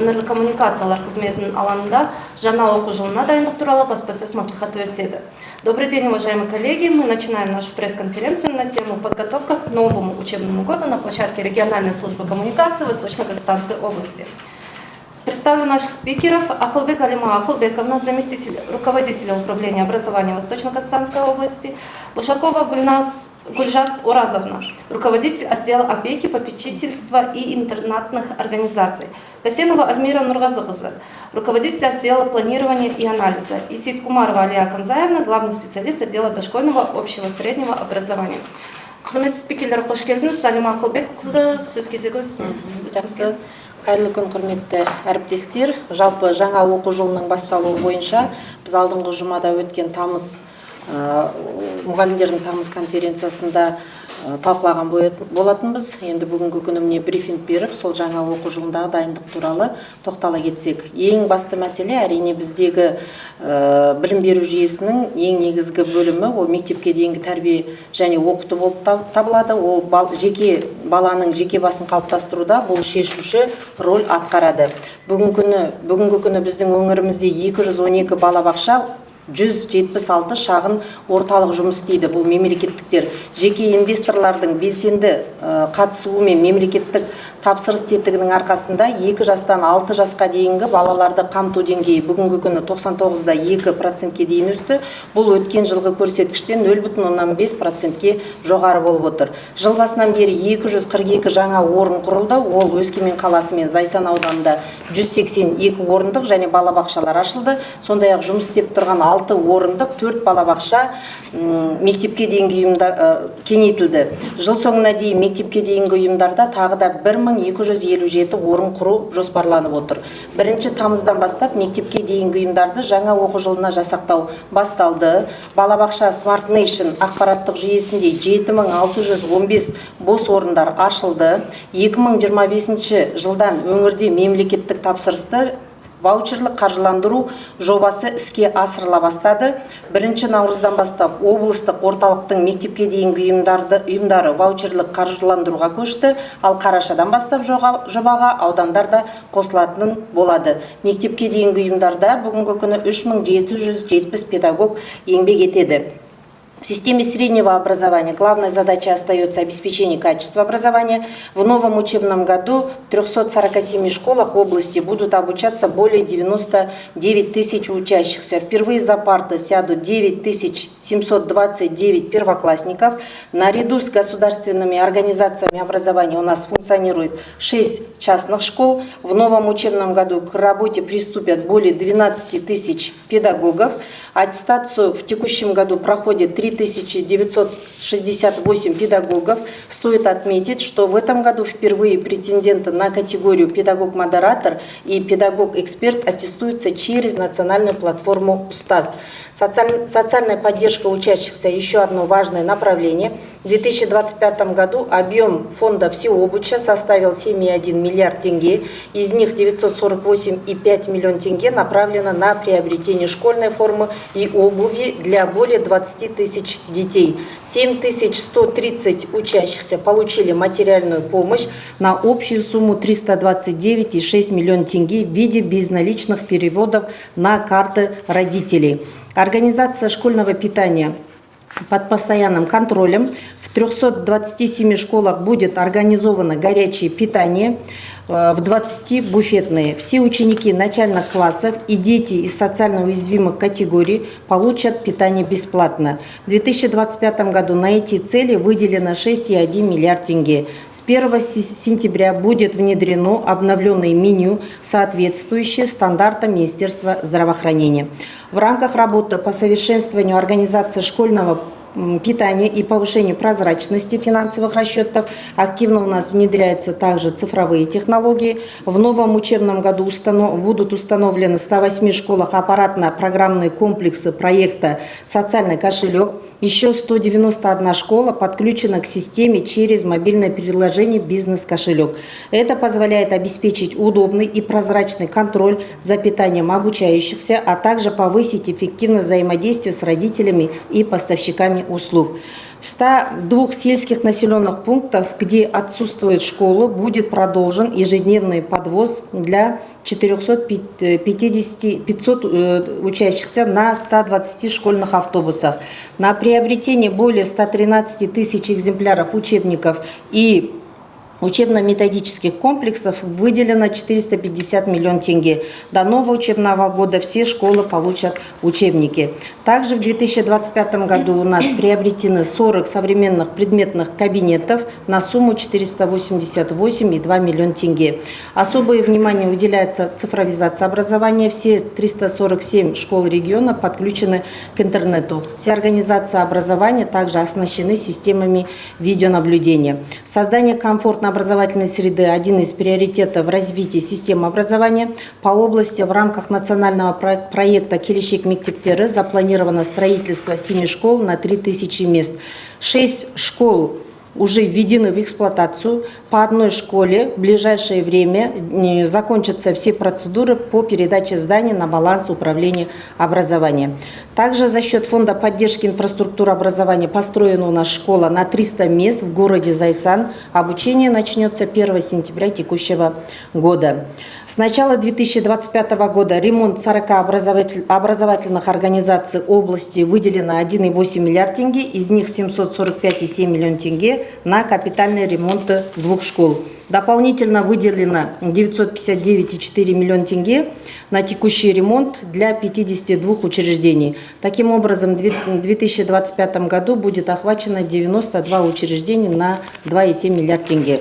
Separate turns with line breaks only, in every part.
өңірлік коммуникациялар қызметінің алаңында жаңа оқу жылына дайындық туралы баспасөз маслихаты өтеді. Добрый день, уважаемые коллеги! Мы начинаем нашу пресс-конференцию на тему подготовка к новому учебному году на площадке региональной службы коммуникации Восточно-Казахстанской области. Представлю наших спикеров. Ахылбек Алима Ахылбековна, заместитель руководителя управления образования Восточно-Казахстанской области. Лушакова Гульжас Уразовна, руководитель отдела опеки, попечительства и интернатных организаций. Касенова Альмира Нургазыгызы, руководитель отдела планирования и анализа. И Сейткумарова Алия Камзаевна, главный специалист отдела дошкольного общего среднего образования. Құрметті спикерлер, қош келдіңіз. Алима Ахылбекқызы, сөз кезегі өзіңізге.
Қайырлы күн, құрметті әріптестер. Жалпы жаңа оқу жылының басталуы бойынша біз алдыңғы жұмада өткен тамыз мұғалімдердің тамыз конференциясында талқылаған болатынбыз. Енді бүгінгі күні міне брифинг беріп, сол жаңа оқу жылындағы дайындық туралы тоқтала кетсек. Ең басты мәселе әрине біздегі білім беру жүйесінің ең негізгі бөлімі ол мектепке дейінгі тәрбие және оқыту болып табылады. Ол баланың жеке басын қалыптастыруда бұл шешуші роль атқарады. Бүгінгі күні біздің өңірімізде 212 балабақша, 176 шағын орталық жұмыс істейді. Бұл мемлекеттіктер, жеке инвесторлардың белсенді қатысуымен мемлекеттік тапсырыс тетігінің арқасында 2 жастан 6 жасқа дейінгі балаларды қамту деңгейі бүгінгі күні 99,2%-ке дейін өсті. Бұл өткен жылғы көрсеткіштен 0,5%-ке жоғары болып отыр. Жыл басынан бері 242 жаңа орын құрылды. Ол Өскемен қаласы мен Зайсан ауданында 182 орындық және балабақшалар ашылды. Сондай-ақ жұмыс істеп тұрған 6 орындық 4 балабақша мектепке дейінгі ұйымдар кеңейтілді. Жыл соңына дейін мектепке дейінгі ұйымдарда тағы да 1257 орын құру жоспарланып отыр. 1 тамыздан бастап мектепке дейінгі ұйымдарды жаңа оқу жылына жасақтау басталды. Балабақша Smart Nation ақпараттық жүйесінде 7615 бос орындар ашылды. 2025 жылдан өңірде мемлекеттік тапсырысты ваучерлік қаржыландыру жобасы іске асырыла бастады. 1 наурыздан бастап облыстық орталықтың мектепке дейінгі ұйымдары ваучерлік қаржыландыруға көшті, ал қарашадан бастап жобаға аудандарда қосылатынын болады. Мектепке дейінгі ұйымдарда бүгінгі күні 3770 педагог еңбек етеді. В системе среднего образования главная задача остается обеспечение качества образования. В новом учебном году в 347 школах области будут обучаться более 99 тысяч учащихся. Впервые за парты сядут 9729 первоклассников. Наряду с государственными организациями образования у нас функционирует 6 частных школ. В новом учебном году к работе приступят более 12 тысяч педагогов. Аттестацию в текущем году проходит 3968 педагогов. Стоит отметить, что в этом году впервые претенденты на категорию педагог-модератор и педагог-эксперт аттестуются через национальную платформу УСТАЗ. Социальная поддержка учащихся – еще одно важное направление. В 2025 году объем фонда всеобуча составил 7,1 миллиард тенге. Из них 948,5 миллион тенге направлено на приобретение школьной формы и обуви для более 20 тысяч детей. 7130 учащихся получили материальную помощь на общую сумму 329,6 миллион тенге в виде безналичных переводов на карты родителей. Организация школьного питания под постоянным контролем. В 327 школах будет организовано горячее питание, в 20 буфетные. Все ученики начальных классов и дети из социально уязвимых категорий получат питание бесплатно. В 2025 году на эти цели выделено 6,1 миллиард тенге. С 1 сентября будет внедрено обновленное меню, соответствующее стандартам Министерства здравоохранения. В рамках работы по совершенствованию организации школьного питания и повышению прозрачности финансовых расчетов активно у нас внедряются также цифровые технологии. В новом учебном году будут установлены в 108 школах аппаратно-программные комплексы проекта «Социальный кошелек». Еще 191 школа подключена к системе через мобильное приложение «Бизнес-кошелек». Это позволяет обеспечить удобный и прозрачный контроль за питанием обучающихся, а также повысить эффективность взаимодействия с родителями и поставщиками услуг. В 102 сельских населенных пунктах, где отсутствует школа, будет продолжен ежедневный подвоз для 500 учащихся на 120 школьных автобусах. На приобретение более 113 тысяч экземпляров учебников и учебно-методических комплексов выделено 450 миллионов тенге. До нового учебного года все школы получат учебники. Также в 2025 году у нас приобретены 40 современных предметных кабинетов на сумму 488,2 миллиона тенге. Особое внимание уделяется цифровизации образования. Все 347 школ региона подключены к интернету. Все организации образования также оснащены системами видеонаблюдения. Создание комфортно-образовательной среды – один из приоритетов развития системы образования. По области в рамках национального проекта «Келешек мектептері» запланировано строительство 7 школ на 3000 мест. 6 школ уже введены в эксплуатацию. По одной школе в ближайшее время закончатся все процедуры по передаче зданий на баланс управления образованием. Также за счет фонда поддержки инфраструктуры образования построена у нас школа на 300 мест в городе Зайсан. Обучение начнется 1 сентября текущего года. С начала 2025 года ремонт 40 образовательных организаций области выделено 1,8 миллиард тенге, из них 745,7 миллион тенге на капитальный ремонт 2 школ. Дополнительно выделено 959,4 миллиона тенге на текущий ремонт для 52 учреждений. Таким образом, в 2025 году будет охвачено 92 учреждения на 2,7 миллиарда тенге.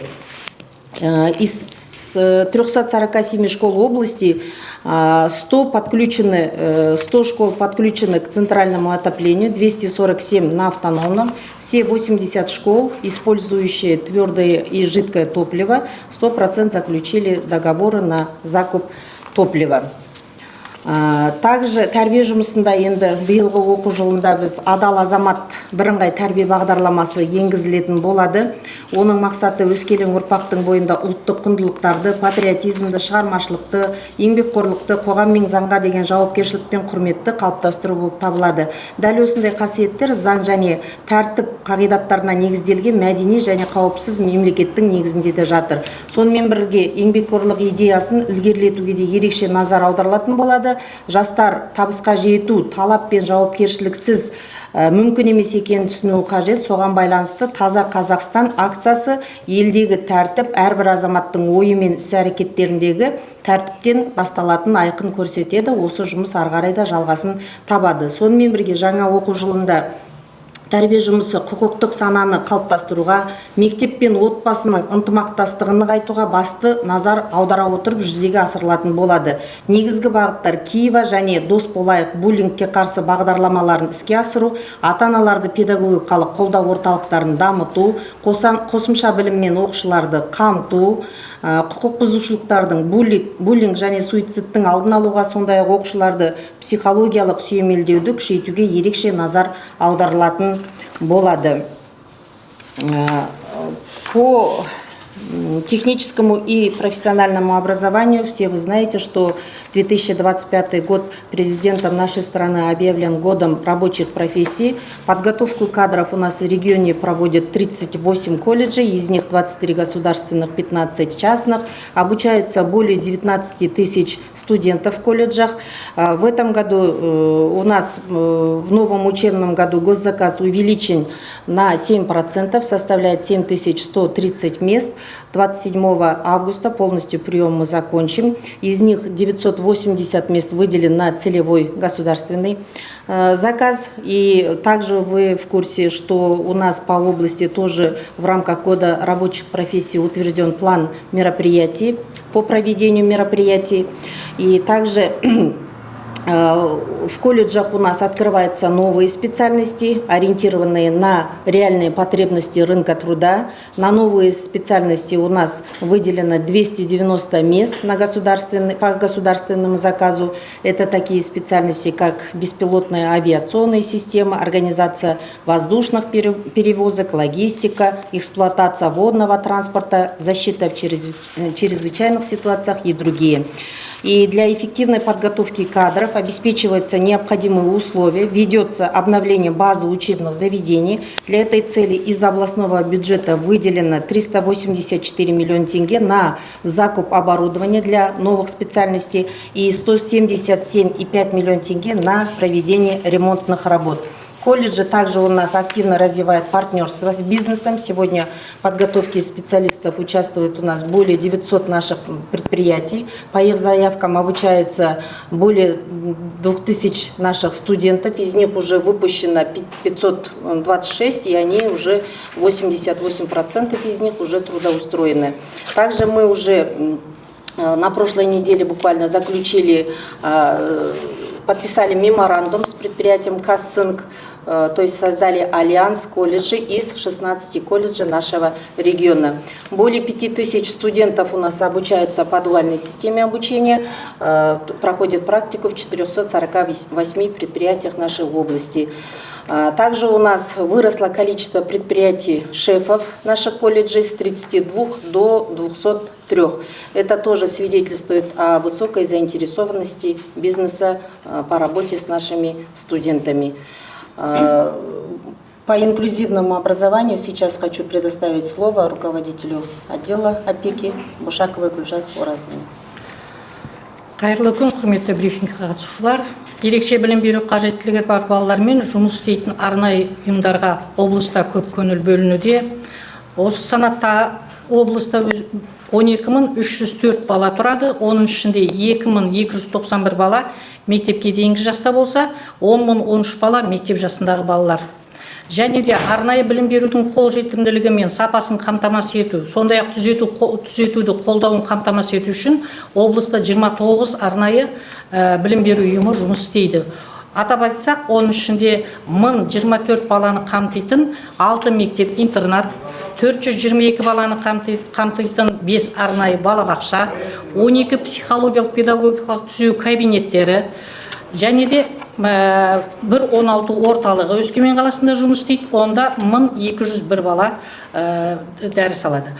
Из 347 школ области 100 школ подключены к центральному отоплению, 247 на автономном. Все 80 школ, использующие твердое и жидкое топливо, 100% заключили договоры на закуп топлива. Также тәрбие жұмысында енді биылғы оқу жылында біз адал азамат бірыңғай тәрбие бағдарламасы енгізілетін болады. Оның мақсаты өскелең ұрпақтың бойында ұлттық құндылықтарды, патриотизмді, шығармашылықты, еңбекқорлықты, қоғам мен заңға деген жауапкершілік пен құрметті қалыптастыру болып табылады. Дәл осындай қасиеттер заң және тәртіп қағидаттарына негізделген мәдени және қауіпсіз мемлекеттің негізінде де жатыр. Сонымен бірге еңбекқорлық идеясын ілгерілетуге де ерекше назар аударылатын болады. Жастар табысқа жету талап пен жауапкершіліксіз мүмкін емес екенін түсінуі қажет. Соған байланысты Таза Қазақстан акциясы елдегі тәртіп әрбір азаматтың ойы мен іс-әрекеттеріндегі тәртіптен басталатын айқын көрсетеді. Осы жұмыс ары қарай да жалғасын табады. Сонымен бірге жаңа оқу жылында тәрбие жұмысы құқықтық сананы қалыптастыруға, мектеп пен отбасының ынтымақтастығын нығайтуға басты назар аудара отырып жүзеге асырылатын болады. Негізгі бағыттар Киева және Дос болайық буллингке қарсы бағдарламаларын іске асыру, ата-аналарды педагогикалық қолдау орталықтарын дамыту, қосымша біліммен оқушыларды қамту, құқық бұзушылықтардың буллинг және суицидтің алдын алуға, сондай-ақ оқушыларды психологиялық сүйемелдеуді күшейтуге ерекше назар аударылатын болады. По техническому и профессиональному образованию все вы знаете, что 2025 год президентом нашей страны объявлен годом рабочих профессий. Подготовку кадров у нас в регионе проводят 38 колледжей, из них 23 государственных, 15 частных. Обучаются более 19 тысяч студентов в колледжах. В этом году у нас в новом учебном году госзаказ увеличен на 7%, составляет 7130 мест. 27 августа полностью прием мы закончим. Из них 980 мест выделен на целевой государственный заказ. И также вы в курсе, что у нас по области тоже в рамках года рабочих профессий утвержден план мероприятий по проведению мероприятий. И также в колледжах у нас открываются новые специальности, ориентированные на реальные потребности рынка труда. На новые специальности у нас выделено 290 мест по государственному заказу. Это такие специальности, как беспилотная авиационная система, организация воздушных перевозок, логистика, эксплуатация водного транспорта, защита в чрезвычайных ситуациях и другие. И для эффективной подготовки кадров обеспечиваются необходимые условия, ведется обновление базы учебных заведений. Для этой цели из областного бюджета выделено 384 миллиона тенге на закуп оборудования для новых специальностей и 177,5 миллиона тенге на проведение ремонтных работ. Колледжи также у нас активно развивает партнерство с бизнесом. Сегодня в подготовке специалистов участвует у нас более 900 наших предприятий. По их заявкам обучаются более 2000 наших студентов. Из них уже выпущено 526, и они уже 88% из них уже трудоустроены. Также мы уже на прошлой неделе буквально подписали меморандум с предприятием Казцинк, то есть создали альянс колледжей из 16 колледжей нашего региона. Более 5000 студентов у нас обучаются по дуальной системе обучения, проходят практику в 448 предприятиях нашей области. Также у нас выросло количество предприятий шефов наших колледжей с 32 до 203. Это тоже свидетельствует о высокой заинтересованности бизнеса по работе с нашими студентами. По инклюзивному образованию сейчас хочу предоставить слово руководителю отдела опеки Бушаковой Гүлжаз Оразовне.
Қайырлы күн, құрметті брифингке қатысушылар. Ерекше білім беру қажеттілігі бар балалармен жұмыс істейтін арнайы ұйымдарға облыста көп көңіл бөлінуде. Осы санатта облыста 12304 бала тұрады. Оның ішінде 2291 бала мектепке дейінгі жаста болса, 10013 бала мектеп жасындағы балалар. Және де арнайы білім берудің қолжетімділігі мен сапасын қамтамасыз ету, сондай-ақ түзетуді қолдауын қамтамасыз ету үшін облыста 29 арнайы білім беру ұйымы жұмыс істейді. Атап айтсақ, оның ішінде 1024 баланы қамтитын 6 мектеп интернат, 422 баланы қамтитын 5 арнайы балабақша, 12 психологиялық педагогикалық түзеу кабинеттері, және де 116 орталығы Өскемен қаласында жұмыс істейді, онда 1201 бала дәріс алады.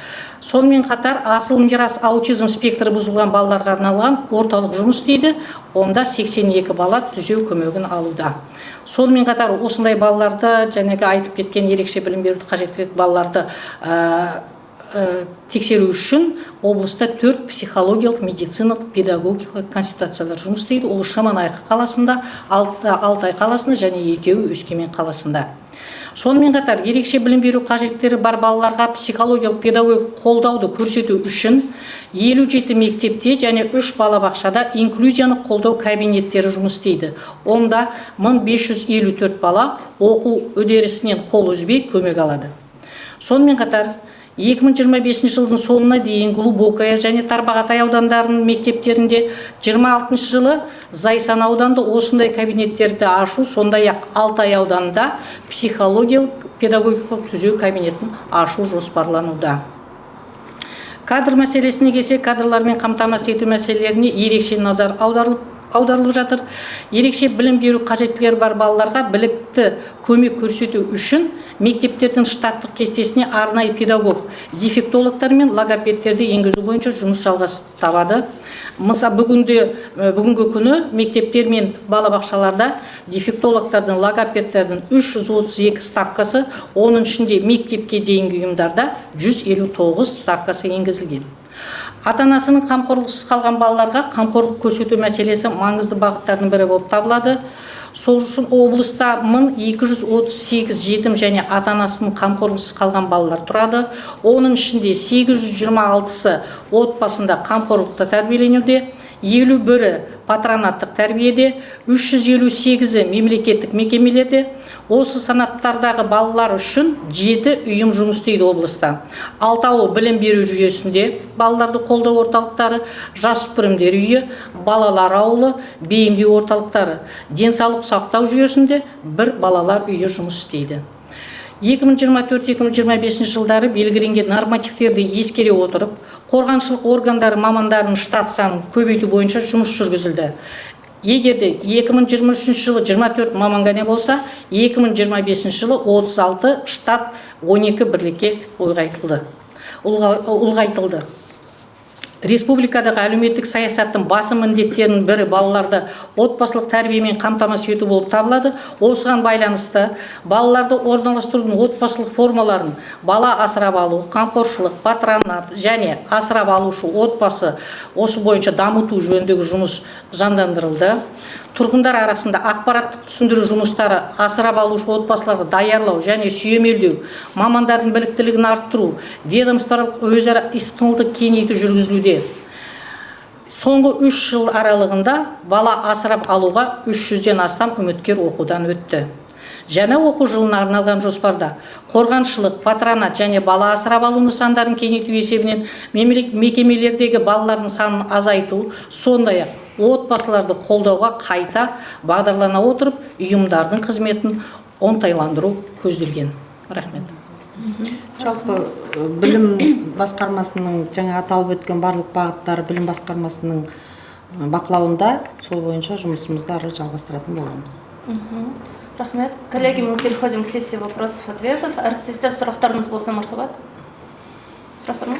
Сонымен қатар асыл мирас аутизм спектрі бұзылған балаларға арналған орталық жұмыс істейді, онда 82 бала түзеу көмегін алуда. Сонымен қатар осындай балаларды, жаңағы айтып кеткен ерекше білім беруді қажет ететін балаларды тексеру үшін облыста 4 психологиялық, медициналық, педагогикалық консультациялар жұмыс істейді. Ол Шаманайқы қаласында, Алтай қаласында және 2 Өскемен қаласында. Сонымен қатар ерекше білім беру қажеттері бар балаларға психологиялық педагогикалық қолдауды көрсету үшін 57 мектепте және 3 балабақшада инклюзияны қолдау кабинеттері жұмыс істейді. Онда 1554 бала оқу үдерісінен қол үзбей көмек алады. Сонымен қатар 2025 жылдың соңына дейін Глубокая және Тарбағатай аудандарының мектептерінде 26 жылы Зайсан ауданында осындай кабинеттерді ашу, сондай-ақ Алтай ауданында психологиялық педагогикалық түзеу кабинетін ашу жоспарлануда. Кадр мәселесіне келсек, кадрлармен қамтамасыз ету мәселелеріне ерекше назар аударылып жатыр. Ерекше білім беру қажеттіліктері бар балаларға білікті көмек көрсету үшін мектептердің штаттық кестесіне арнайы педагог, дефектологтар мен логопедтерді енгізу бойынша жұмыс жалғасын табады. Мысалы, бүгінгі күні мектептер мен балабақшаларда дефектологтардың, логопедтердің 332 ставкасы, оның ішінде мектепке дейінгі ұйымдарда 159 ставкасы енгізілген. Ата-анасының қамқорлықсыз қалған балаларға қамқорлық көрсету мәселесі маңызды бағыттардың бірі болып табылады. Сол үшін облыста 1238 жетім және ата-анасының қамқорлықсыз қалған балалар тұрады. Оның ішінде 826-сы отбасында қамқорлықта тәрбиеленуде, 51-і патронаттық тәрбиеде, 358-і мемлекеттік мекемелерде. Осы санаттардағы балалар үшін 7 ұйым жұмыс істейді облыста. 6-ы білім беру жүйесінде балаларды қолдау орталықтары, жасөспірімдер үйі, балалар ауылы, бейімдеу орталықтары, денсаулық сақтау жүйесінде 1 балалар үйі жұмыс істейді. 2024-2025 жылдары белгіленген нормативтерді ескере отырып, қорғаншылық органдары мамандарының штат санын көбейту бойынша жұмыс жүргізілді. Егерде 2023 жылы 24 маман ғана болса, 2025 жылы 36 штат 12 бірлікке ұлғайтылды. республикадағы әлеуметтік саясаттың басым міндеттерінің бірі балаларды отбасылық тәрбиемен қамтамасыз ету болып табылады. Осыған байланысты балаларды орналастырудың отбасылық формаларын бала асырап алу, қамқоршылық, патронат және асырап алушы отбасы осы бойынша дамыту жөніндегі жұмыс жандандырылды. Тұрғындар арасында ақпараттық түсіндіру жұмыстары, асырап алушы отбасыларды даярлау және сүйемелдеу, мамандардың біліктілігін арттыру, ведомстволық өзара іс-қимылды кеңейту жүргізілуде. Соңғы 3 жыл аралығында бала асырап алуға 300-ден астам үміткер оқудан өтті. Жаңа оқу жылына арналған жоспарда қорғаншылық, патронат және бала асырап алу нысандарын кеңейту есебінен мекемелердегі балалардың санын азайту, сондай-ақ отбасыларды қолдауға қайта бағдарлана отырып, ұйымдардың қызметін оңтайландыру көзделген. Рахмет.
Жалпы білім басқармасының жаңа аталып өткен барлық бағыттары білім басқармасының бақылауында, сол бойынша жұмысымызды ары жалғастыратын боламыз.
Рахмет. Коллеги, мы переходим к сессии вопросов-ответов. Әріптестер, сұрақтарыңыз болса, мархабат. Сұрақ бар ма?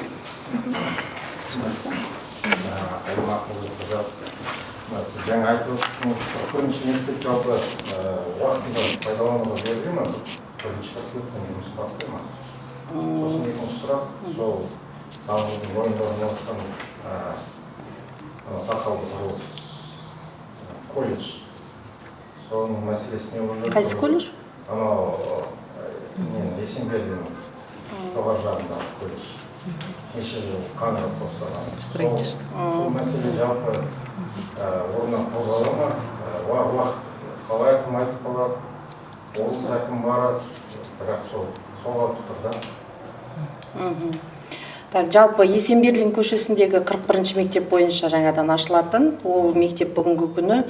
Сіз жаңа айтып отырсыңыз, бірінші мектеп жалпы уақытында пайдалануға беріле ме? Бірінші қыркүйектен жұмыс басталды ма? Сосын екінші сұрақ, сол салынудың бойында орналасқан сақалды құрылыс колледж. Соның мәселесіне уже...
Қайсы колледж?
Анау Есенберден тоғар жағындағы колледж. Неше жыл қаңырап бастаған.
Строительство.
Сол мәселе жалпы орнынан қозғала ма? Уақыт қалай әкім айтып қалады, облыс әкім барады, бірақ сол тұтырда.
Жалпы Есенберлин көшесіндегі 41-ші мектеп бойынша жаңадан ашылатын, ол мектеп бүгінгі күні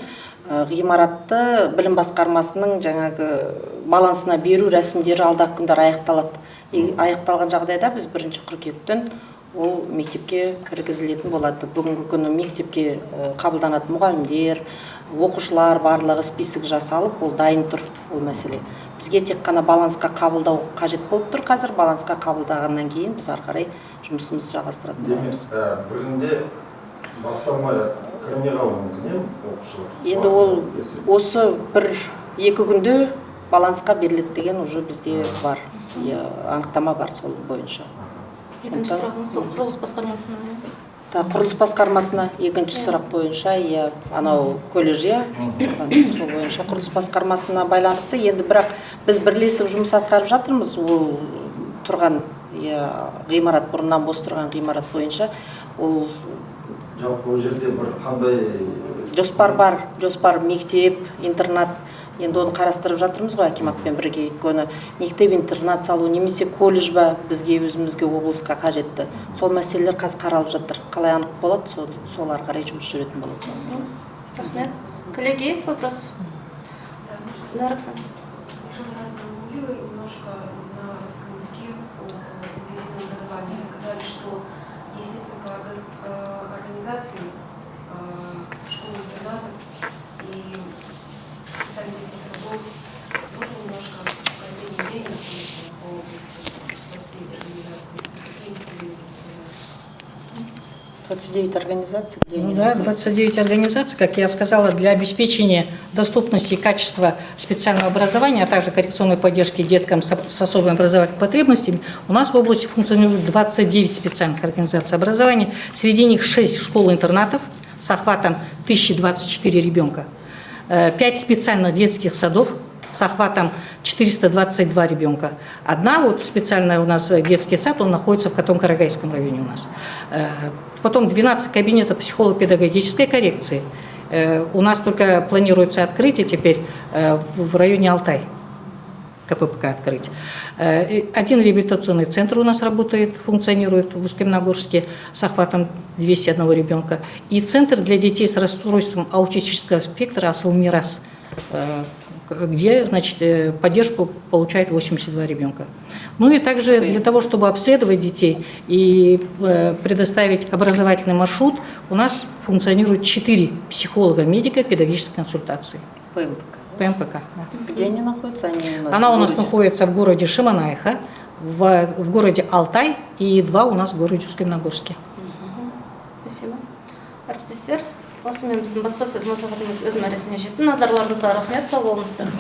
ғимаратты білім басқармасының жаңағы балансына беру рәсімдері алдағы күндер аяқталады. Аяқталған жағдайда біз 1-ші қыркүйектен ол мектепке кіргізілетін болады. Бүгінгі күні мектепке қабылданатын мұғалімдер, оқушылар барлығы список жасалып, ол дайын тұр, ол мәселе. Бізге тек қана балансқа қабылдау қажет болып тұр. Қазір балансқа қабылдағаннан кейін біз ары қарай жұмысымызды жалғастыратын боламыз.
Бірінде басталмай кірме қалуы мүмкін, оқушылар?
Енді ол осы 1-2 күнде балансқа беріледі деген уже бізде бар. Анықтама бар сол бойынша.
Екінші сұрағыңыз сол құрылыс басқармасына?
Құрылыс басқармасына екінші сұрақ бойынша, анау колледж, сол бойынша құрылыс басқармасына байланысты. Енді бірақ біз бірлесіп жұмыс атқарып жатырмыз. Ол тұрған ғимарат, бұрыннан бос тұрған ғимарат бойынша ол
жалпы ол жерде бір қандай
жоспар бар, жоспар мектеп, интернат. Енді оны қарастырып жатырмыз ғой акиматпен бірге. Өйткені мектеп, интернат салу немесе колледж ба бізге өзімізге облысқа қажетті. Сол мәселелер қазір қаралып жатыр. Қалай анық болады, сол ары қарай жұмыс жүретін болады.
Рахмет. Коллеги, есть вопрос? Да, Роксана.
Немножко на русском языке о образовании сказали, что есть несколько организаций, школ-интернатов и специальных детских садов. Можно немножко конкретнее денег по области 29 организаций? Какие инструменты?
29 организаций, где они?
Да, 29 организаций, как я сказала, для обеспечения доступности и качества специального образования, а также коррекционной поддержки деткам с особыми образовательными потребностями, у нас в области функционирует 29 специальных организаций образования. Среди них 6 школ-интернатов с охватом 1024 ребенка, 5 специальных детских садов с охватом 422 ребенка. Одна вот специальная у нас детский сад, он находится в Катон-Карагайском районе у нас. Потом 12 кабинетов психолого-педагогической коррекции. У нас только планируется открытие теперь в районе Алтай. КППК открыть. Один реабилитационный центр у нас работает, функционирует в Усть-Каменогорске с охватом 201 ребенка. И центр для детей с расстройством аутического спектра «Асыл-Мирас», где, значит, поддержку получает 82 ребенка. Ну и также для того, чтобы обследовать детей и предоставить образовательный маршрут, у нас функционирует 4 психолога-медика педагогической консультации. ПМПК.
Где они находятся?
Она у нас находится в городе Шемонаиха, в городе Алтай и 2 у нас в городе Усть-Каменогорске.
Спасибо. Әріптестер, осымен біздің баспасөз маслихатымыз өз мәресіне жетті. Назарларыңызға рахмет, сау болыңыздар.